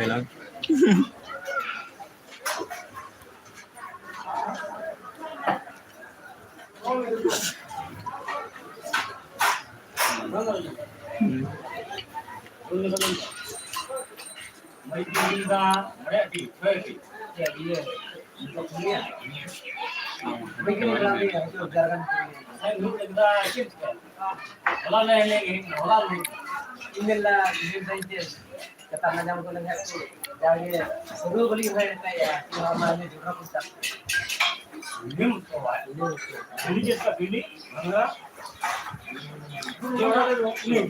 lắm. mấy cái ra mẹ thì thuê thì mấy cái ra đi được ra gần lúc lên ra chứ nó lên lên nó lên email design chứ kata nama jam ko lagi jadi seru beli saya kayak lama ni juga kita ini ini kita ini mana Jangan ini.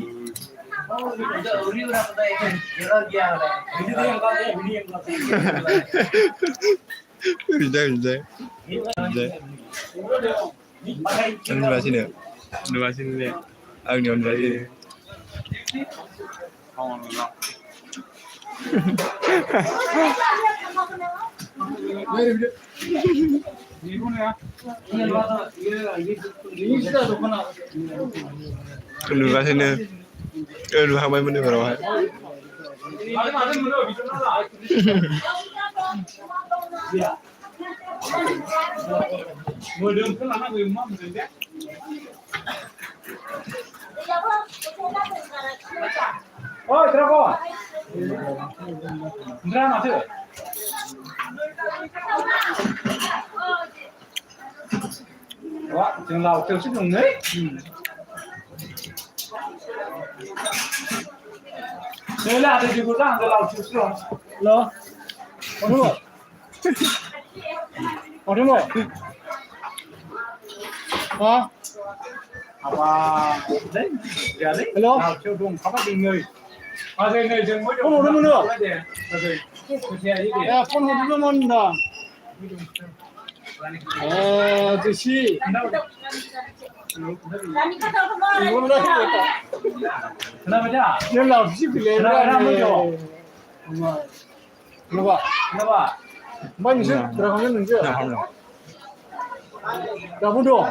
Oh, ini uri udah pada ini. Jangan dia lah. Ini dia yang kau dia, ini yang kau. Bisa. Anu sini. Dua sini deh. Ang nyon lagi. Dua sini. Dua hamil mana kalau hai. Oh, terus Ndra nào thế? Đó, chừng nào tiêu sức dùng đấy. Đây là thì chúng ta làm tiêu sức dùng. Lo. Còn đúng rồi. Còn đúng rồi. Hả? Đấy, giờ đấy. Hello. Nào tiêu dùng không có bình người. đây này dừng mới được. Con hồn nữa. Con hồn nữa món nào. Cái gì? Kenapa? Dia lau sih pilih. Kenapa? Banyak sih. Berapa orang sih? Dah bodoh.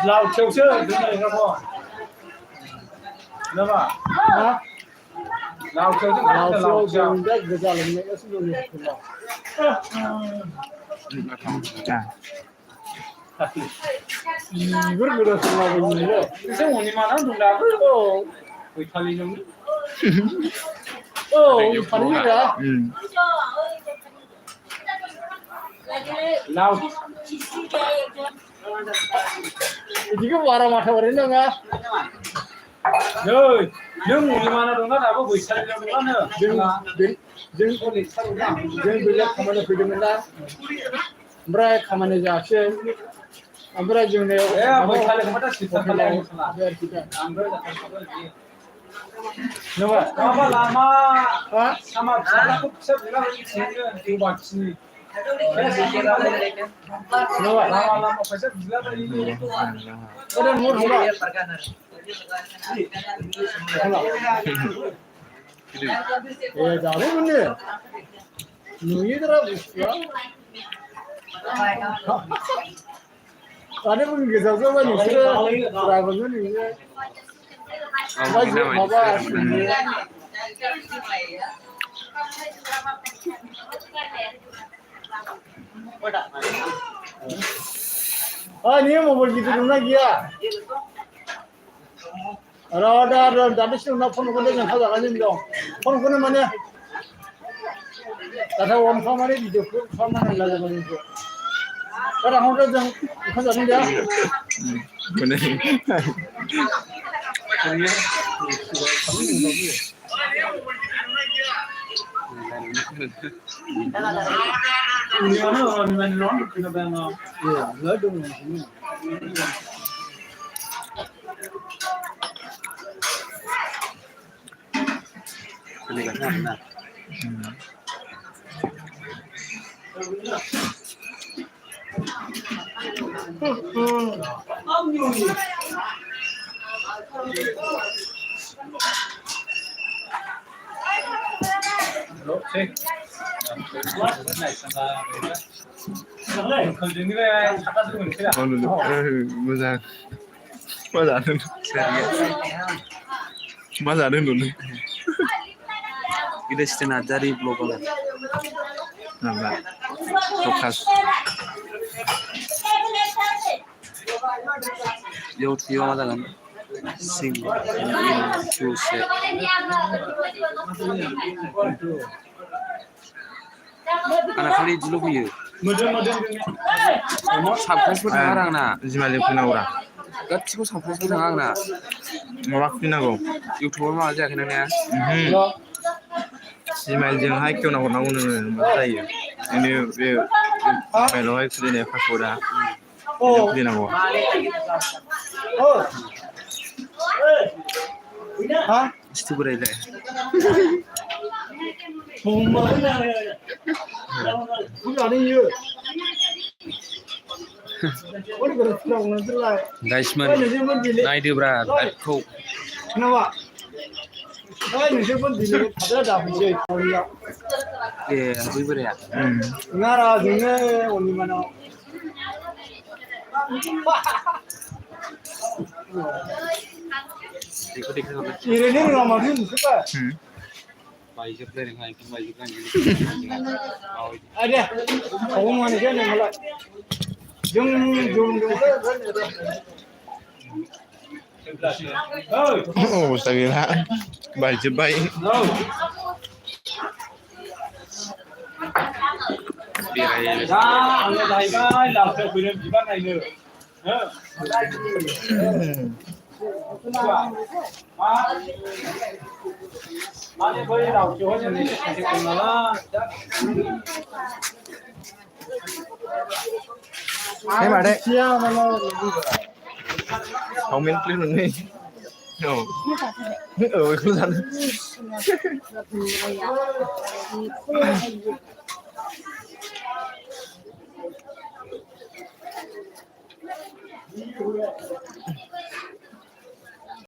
Lau jauh sih. Kenapa? Hah? Lau jauh dah berjalan ni sebelum ni. Bergerak semua begini. Saya ni mana tu dah tu. Kali ni. Oh, kali ni dah. Lau. Jika warna mata warna enggak? Rồi, nhưng mà nó đúng là có buổi sáng nó nữa nữa. Dừng có lịch sáng ra. Dừng bây giờ không ăn được mình đã. Brai không ăn được chứ. Brai dừng này. Buổi sáng không ada sisa kalau biar kita. Ambil Nama, apa lama? Sama aku bisa bilang ini di sini. Nama, lama bisa bilang ini. Ada nur hula. Jauh ni. Ni terap ya. Ada pun kita semua ni sudah driver ni. Ni mau pergi tu mana dia? Ada tadi sih nak phone kau jangan kau jangan dong. Phone kau mana? Kata orang kau mana di tu phone mana lagi mana tu. Kalau orang tu jangan kau jangan dia. Mana? Ini mana non kita bang. Ya, ladu ni. Ini kan mana? Cek. Kalau ini kata dulu ni. Oh dulu. Masa dulu ni. Ida Narzari blogger. माबा प्रकाश Yo tío मा जागोन sing in to set आंना खालि इदि लुबैयो साबस्क्राइबफोर थाङा आरो आंना जिमालि फैनांगौरा गासिबो साबस्क्राइबफोर थाङा आंना माबा फैनांगौ इउटुबाव माबा जायाखै नोंनिया जिमाइलजोंहाय खेवना हरनांगौ नोङो होमबासो जायो नोंनि बे मबाइलावहाय खुलिनाय पासवर्डआ बेजों खुलिनांगौ सिथु बोरायलाय गाइसमोन नायदोब्रा लाइभखौ ए बै बोराया देखो देखो बायजोबलायदों एकदम अबस्था गैला बायजोब्बाय Hey Made, comment please मोननै बेखौ जानो